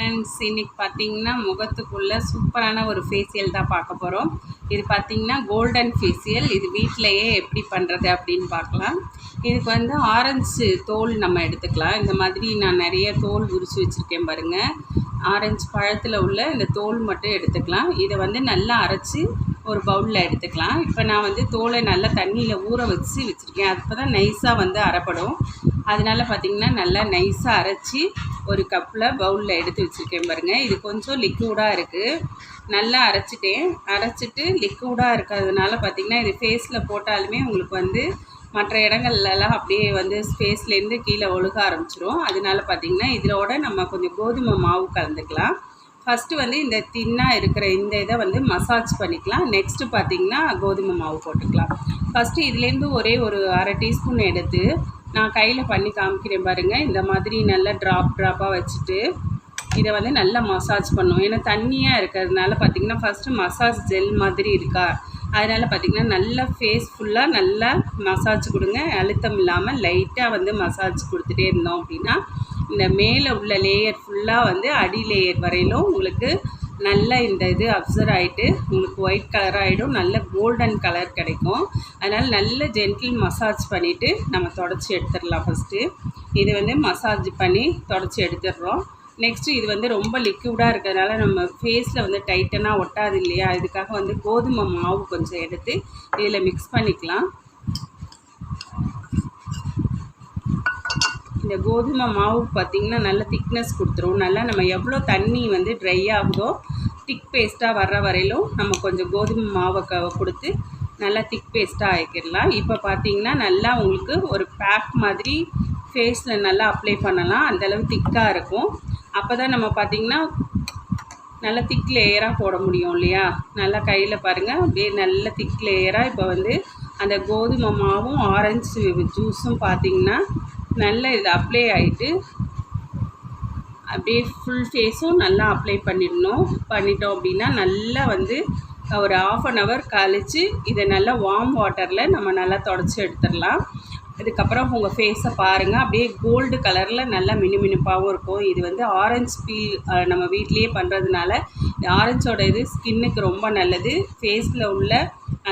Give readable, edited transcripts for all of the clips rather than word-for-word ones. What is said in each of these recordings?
Friends, இன்றைக்கி பார்த்தீங்கன்னா முகத்துக்குள்ளே சூப்பரான ஒரு ஃபேஷியல் தான் பார்க்க போகிறோம். இது பார்த்திங்கன்னா கோல்டன் ஃபேஷியல். இது வீட்டிலையே எப்படி பண்ணுறது அப்படின்னு பார்க்கலாம். இதுக்கு வந்து ஆரஞ்சு தோல் நம்ம எடுத்துக்கலாம். இந்த மாதிரி நான் நிறைய தோல் உரித்து வச்சுருக்கேன் பாருங்கள். ஆரஞ்சு பழத்தில் உள்ள இந்த தோல் மட்டும் எடுத்துக்கலாம். இதை வந்து நல்லா அரைச்சி ஒரு பவுலில் எடுத்துக்கலாம். இப்போ நான் வந்து தோலை நல்லா தண்ணியில் ஊற வச்சு வச்சுருக்கேன். அப்போ தான் நைஸாக வந்து அரைப்படும். அதனால் பார்த்திங்கன்னா நல்லா நைஸாக அரைச்சி ஒரு கப்பில் பவுலில் எடுத்து வச்சுருக்கேன் பாருங்கள். இது கொஞ்சம் லிக்விடாக இருக்குது. நல்லா அரைச்சிட்டு லிக்விடாக இருக்கிறதுனால பார்த்திங்கன்னா இது ஃபேஸில் போட்டாலுமே உங்களுக்கு வந்து மற்ற இடங்கள்லாம் அப்படியே வந்து ஃபேஸ்லேருந்து கீழே ஒழுக ஆரம்பிச்சிடும். அதனால பார்த்திங்கன்னா இதோட நம்ம கொஞ்சம் கோதுமை மாவு கலந்துக்கலாம். ஃபஸ்ட்டு வந்து இந்த தின்னாக இருக்கிற இந்த இதை வந்து மசாஜ் பண்ணிக்கலாம். நெக்ஸ்ட்டு பார்த்திங்கன்னா கோதுமை மாவு போட்டுக்கலாம். ஃபஸ்ட்டு இதுலேருந்து ஒரே ஒரு அரை டீஸ்பூன் எடுத்து நான் கையில் பண்ணி காமிக்கிறேன் பாருங்கள். இந்த மாதிரி நல்லா ட்ராப்பாக வச்சுட்டு இதை வந்து நல்லா மசாஜ் பண்ணும். ஏன்னா தண்ணியாக இருக்கிறதுனால பார்த்திங்கன்னா ஃபஸ்ட்டு மசாஜ் ஜெல் மாதிரி இருக்கா, அதனால் பார்த்திங்கன்னா நல்லா ஃபேஸ் ஃபுல்லாக நல்லா மசாஜ் கொடுங்க. அழுத்தம் இல்லாமல் லைட்டாக வந்து மசாஜ் கொடுத்துட்டே இருந்தோம் அப்படின்னா இந்த மேலே உள்ள லேயர் ஃபுல்லாக வந்து அடி லேயர் வரையிலும் உங்களுக்கு நல்லா இந்த இது அப்சர்வ் ஆகிட்டு உங்களுக்கு ஒயிட் கலர் ஆகிடும். நல்ல கோல்டன் கலர் கிடைக்கும். அதனால் நல்ல ஜென்டில் மசாஜ் பண்ணிவிட்டு நம்ம தொடச்சி எடுத்துடலாம். ஃபஸ்ட்டு இது வந்து மசாஜ் பண்ணி தொடச்சி எடுத்துடுறோம். நெக்ஸ்ட்டு இது வந்து ரொம்ப லிக்விடாக இருக்கிறதுனால நம்ம ஃபேஸில் வந்து டைட்டனாக ஒட்டாது இல்லையா, இதுக்காக வந்து கோதுமை மாவு கொஞ்சம் எடுத்து இதில் மிக்ஸ் பண்ணிக்கலாம். இந்த கோதுமை மாவு பார்த்திங்கன்னா நல்ல திக்னஸ் கொடுத்துரும். நல்லா நம்ம எவ்வளோ தண்ணி வந்து ட்ரை ஆகுதோ திக் பேஸ்ட்டாக வர்ற வரையிலும் நம்ம கொஞ்சம் கோதுமை மாவை கொடுத்து நல்லா திக் பேஸ்ட்டாக ஆக்கிடலாம். இப்போ பார்த்திங்கன்னா நல்லா உங்களுக்கு ஒரு பேக் மாதிரி ஃபேஸில் நல்லா அப்ளை பண்ணலாம். அந்தளவு திக்காக இருக்கும். அப்போ தான் நம்ம பார்த்திங்கன்னா நல்லா திக் லேயராக போட முடியும் இல்லையா. நல்லா கையில் பாருங்கள் அப்படியே நல்ல திக் லேயராக இப்போ வந்து அந்த கோதுமை மாவும் ஆரஞ்சு ஜூஸும் பார்த்திங்கன்னா நல்லா இது அப்ளை ஆகிட்டு அப்படியே ஃபுல் ஃபேஸும் நல்லா அப்ளை பண்ணிட்டோம் அப்படின்னா நல்லா வந்து ஒரு 1/2 hour கழித்து இதை நல்லா வார்ம் வாட்டரில் நம்ம நல்லா தொடச்சி எடுத்துடலாம். இதுக்கப்புறம் உங்கள் ஃபேஸை பாருங்கள், அப்படியே கோல்டு கலரில் நல்லா மினுமினுப்பாகவும் இருக்கும். இது வந்து ஆரஞ்சு பீல் நம்ம வீட்லேயே பண்ணுறதுனால இந்த ஆரஞ்சோட இது ஸ்கின்னுக்கு ரொம்ப நல்லது. ஃபேஸில் உள்ள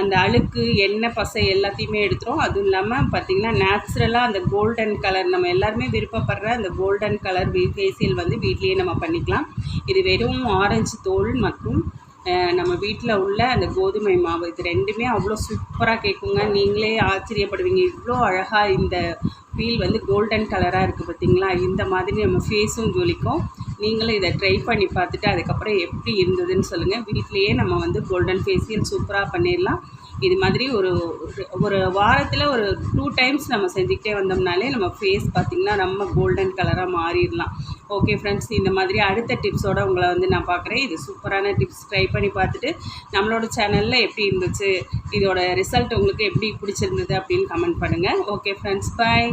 அந்த அழுக்கு எண்ணெய் பசை எல்லாத்தையுமே எடுத்துரும். அதுவும் இல்லாமல் பார்த்திங்கன்னா நேச்சுரலாக அந்த கோல்டன் கலர் நம்ம எல்லாருமே விருப்பப்படுற அந்த கோல்டன் கலர் ஃபேஷியல் வந்து வீட்லேயே நம்ம பண்ணிக்கலாம். இது வெறும் ஆரஞ்சு தோல் மற்றும் நம்ம வீட்டில் உள்ள அந்த கோதுமை மாவு, இது ரெண்டுமே அவ்வளோ சூப்பராக கேட்குங்க. நீங்களே ஆச்சரியப்படுவீங்க, இவ்வளோ அழகாக இந்த ஃபீல் வந்து கோல்டன் கலராக இருக்குது பார்த்திங்களா. இந்த மாதிரி நம்ம ஃபேஸும் ஜொலிக்கும். நீங்களும் இதை ட்ரை பண்ணி பார்த்துட்டு அதுக்கப்புறம் எப்படி இருந்ததுன்னு சொல்லுங்கள். வீட்லேயே நம்ம வந்து கோல்டன் ஃபேஷியல் சூப்பராக பண்ணிடலாம். இது மாதிரி ஒரு வாரத்தில் ஒரு 2 times நம்ம செஞ்சுக்கிட்டே வந்தோம்னாலே நம்ம ஃபேஸ் பார்த்திங்கன்னா நம்ம கோல்டன் கலராக மாறிடலாம். ஓகே ஃப்ரெண்ட்ஸ், இந்த மாதிரி அடுத்த டிப்ஸோடு உங்களை வந்து நான் பார்க்குறேன். இது சூப்பரான டிப்ஸ். ட்ரை பண்ணி பார்த்துட்டு நம்மளோட சேனலில் எப்படி இருந்துச்சு, இதோட ரிசல்ட் உங்களுக்கு எப்படி பிடிச்சிருந்தது அப்படின்னு கமெண்ட் பண்ணுங்கள். ஓகே ஃப்ரெண்ட்ஸ், பாய்.